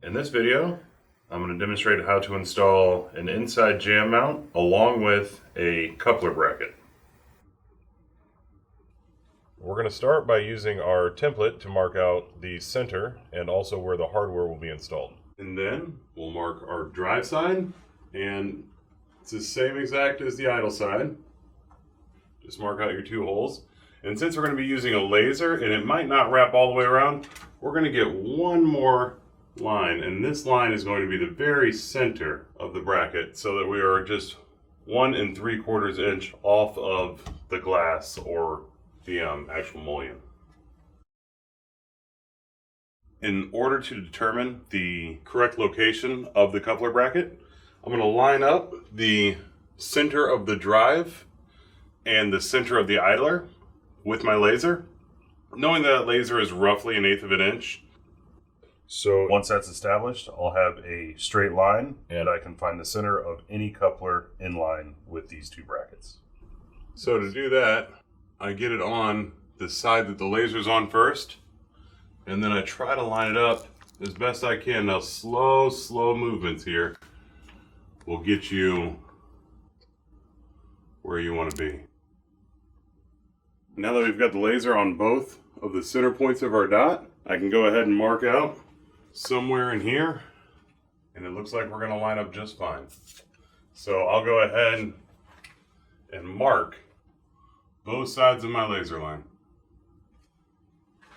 In this video, I'm going to demonstrate how to install an inside jamb mount along with a coupler bracket. We're going to start by using our template to mark out the center and also where the hardware will be installed. And then we'll mark our drive side, and it's the same exact as the idle side. Just mark out your two holes. And since we're going to be using a laser and it might not wrap all the way around, we're going to get one more line, and this line is going to be the very center of the bracket so that we are just 1 3/4 inch off of the glass or the actual mullion. In order to determine the correct location of the coupler bracket, I'm going to line up the center of the drive and the center of the idler with my laser, knowing that laser is roughly 1/8 of an inch. So once that's established, I'll have a straight line and I can find the center of any coupler in line with these two brackets. So to do that, I get it on the side that the laser's on first, and then I try to line it up as best I can. Now slow movements here will get you where you want to be. Now that we've got the laser on both of the center points of our dot, I can go ahead and mark out somewhere in here, and it looks like we're going to line up just fine. So I'll go ahead and mark both sides of my laser line.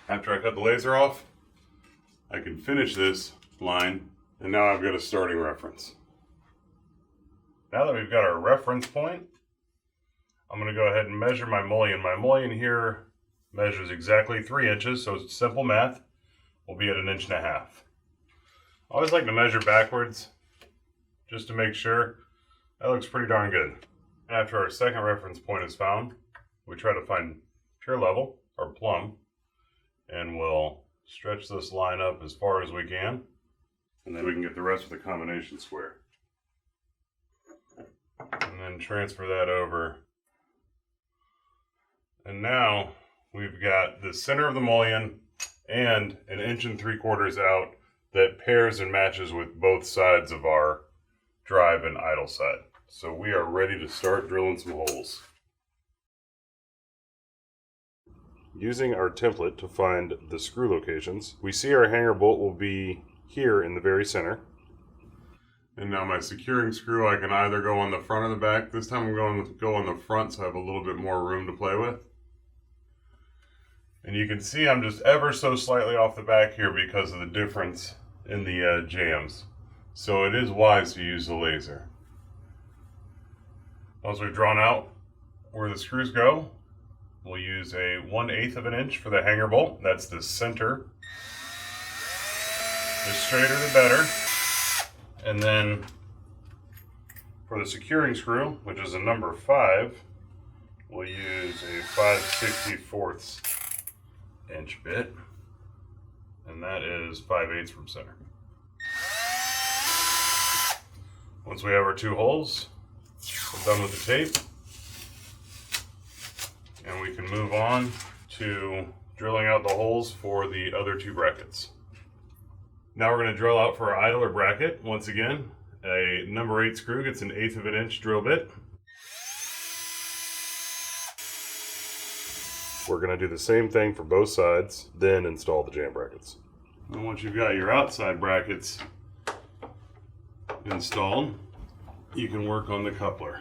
After I cut the laser off, I can finish this line, and now I've got a starting reference. Now that we've got our reference point, I'm going to go ahead and measure my mullion. My mullion here measures exactly 3 inches, so it's simple math. We'll be at 1.5 inches. I always like to measure backwards just to make sure. That looks pretty darn good. After our second reference point is found, we try to find pure level or plumb, and we'll stretch this line up as far as we can, and then we can get the rest of the combination square. And then transfer that over. And now we've got the center of the mullion and 1 3/4 inches out that pairs and matches with both sides of our drive and idle side. So we are ready to start drilling some holes. Using our template to find the screw locations, we see our hanger bolt will be here in the very center. And now my securing screw, I can either go on the front or the back. This time I'm going to go on the front so I have a little bit more room to play with. And you can see I'm just ever so slightly off the back here because of the difference in the jambs. So it is wise to use the laser. Once we've drawn out where the screws go, we'll use a 1/8 of an inch for the hanger bolt. That's the center. The straighter the better. And then for the securing screw, which is a number 5, we'll use a 5/64 inch bit, and that is 5/8 from center. Once we have our two holes, we're done with the tape, and we can move on to drilling out the holes for the other two brackets. Now we're going to drill out for our idler bracket. Once again, a number 8 screw gets an 1/8 of an inch drill bit. We're going to do the same thing for both sides, then install the jamb brackets. And once you've got your outside brackets installed, you can work on the coupler.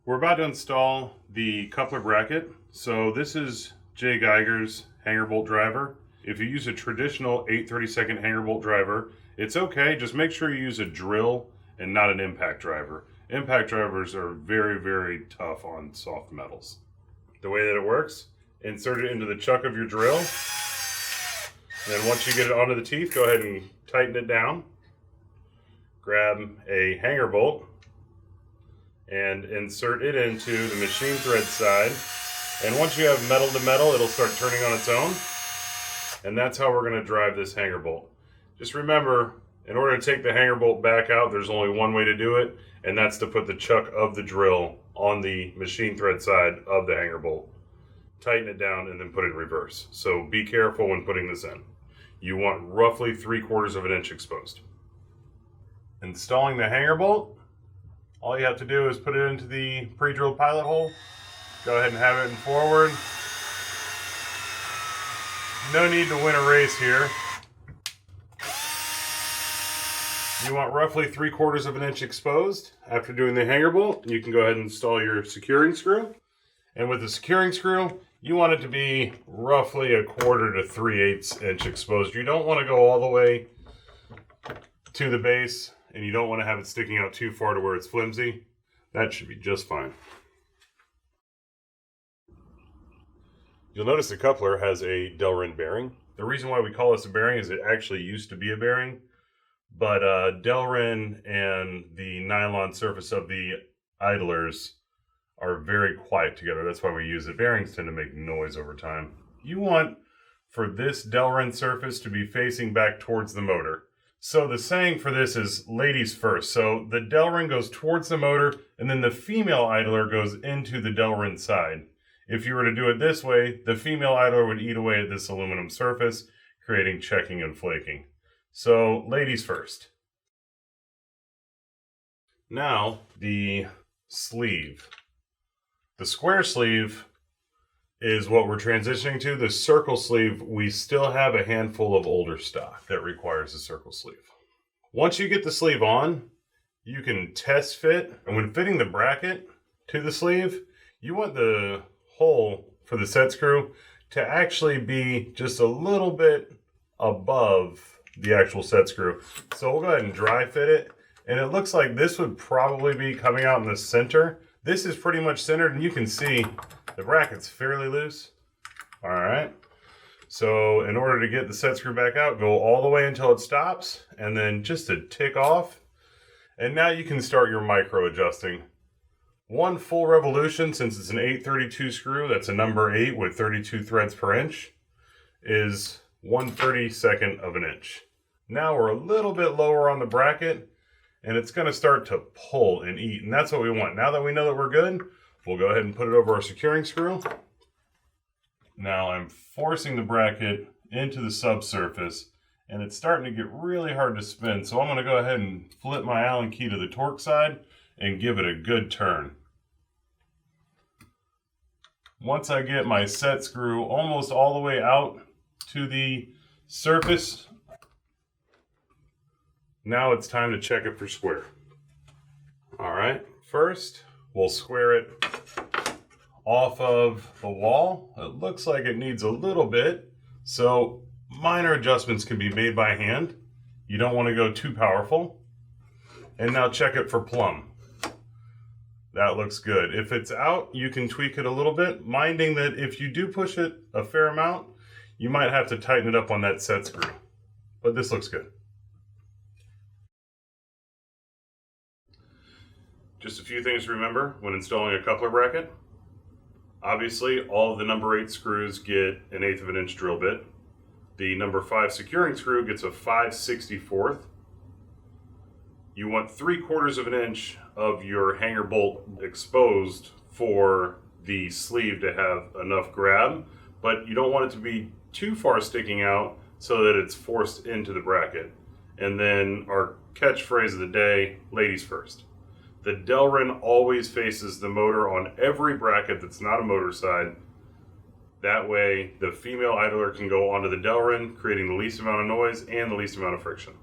We're about to install the coupler bracket. So this is J Geiger's hanger bolt driver. If you use a traditional 8/32 hanger bolt driver, it's okay. Just make sure you use a drill and not an impact driver. Impact drivers are very tough on soft metals. The way that it works, insert it into the chuck of your drill. And then once you get it onto the teeth, go ahead and tighten it down. Grab a hanger bolt and insert it into the machine thread side. And once you have metal to metal, it'll start turning on its own. And that's how we're going to drive this hanger bolt. Just remember, in order to take the hanger bolt back out, there's only one way to do it, and that's to put the chuck of the drill on the machine thread side of the hanger bolt. tighten it down, and then put it in reverse. So be careful when putting this in. You want roughly 3/4 of an inch exposed. Installing the hanger bolt, all you have to do is put it into the pre-drilled pilot hole. Go ahead and have it in forward. No need to win a race here. You want roughly 3/4 of an inch exposed. After doing the hanger bolt, you can go ahead and install your securing screw. And with the securing screw, you want it to be roughly 1/4 to 3/8 inch exposed. You don't want to go all the way to the base, and you don't want to have it sticking out too far to where it's flimsy. That should be just fine. You'll notice the coupler has a Delrin bearing. The reason why we call this a bearing is it actually used to be a bearing, but Delrin and the nylon surface of the idlers are very quiet together. That's why we use it. Bearings tend to make noise over time. You want for this Delrin surface to be facing back towards the motor. So the saying for this is ladies first. So the Delrin goes towards the motor, and then the female idler goes into the Delrin side. If you were to do it this way, the female idler would eat away at this aluminum surface, creating checking and flaking. So ladies first. Now the sleeve. The square sleeve is what we're transitioning to. The circle sleeve, we still have a handful of older stock that requires a circle sleeve. Once you get the sleeve on, you can test fit. And when fitting the bracket to the sleeve, you want the hole for the set screw to actually be just a little bit above the actual set screw. So we'll go ahead and dry fit it. And it looks like this would probably be coming out in the center. This is pretty much centered, and you can see the bracket's fairly loose. All right. So in order to get the set screw back out, go all the way until it stops, and then just a tick off. And now you can start your micro adjusting. One full revolution, since it's an 832 screw, that's a number 8 with 32 threads per inch, is 1/32 of an inch. Now we're a little bit lower on the bracket, and it's going to start to pull and eat, and that's what we want. Now that we know that we're good, we'll go ahead and put it over our securing screw. Now I'm forcing the bracket into the subsurface, and it's starting to get really hard to spin, so I'm going to go ahead and flip my Allen key to the torque side and give it a good turn. Once I get my set screw almost all the way out to the surface, now it's time to check it for square. All right, first we'll square it off of the wall. It looks like it needs a little bit, so minor adjustments can be made by hand. You don't want to go too powerful. And now check it for plumb. That looks good. If it's out, you can tweak it a little bit, minding that if you do push it a fair amount, you might have to tighten it up on that set screw. But this looks good. Just a few things to remember when installing a coupler bracket. Obviously, all of the number 8 screws get an 1/8 of an inch drill bit. The number 5 securing screw gets a 5/64. You want 3/4 of an inch of your hanger bolt exposed for the sleeve to have enough grab, but you don't want it to be too far sticking out so that it's forced into the bracket. And then our catchphrase of the day, ladies first. The Delrin always faces the motor on every bracket that's not a motor side. That way the female idler can go onto the Delrin, creating the least amount of noise and the least amount of friction.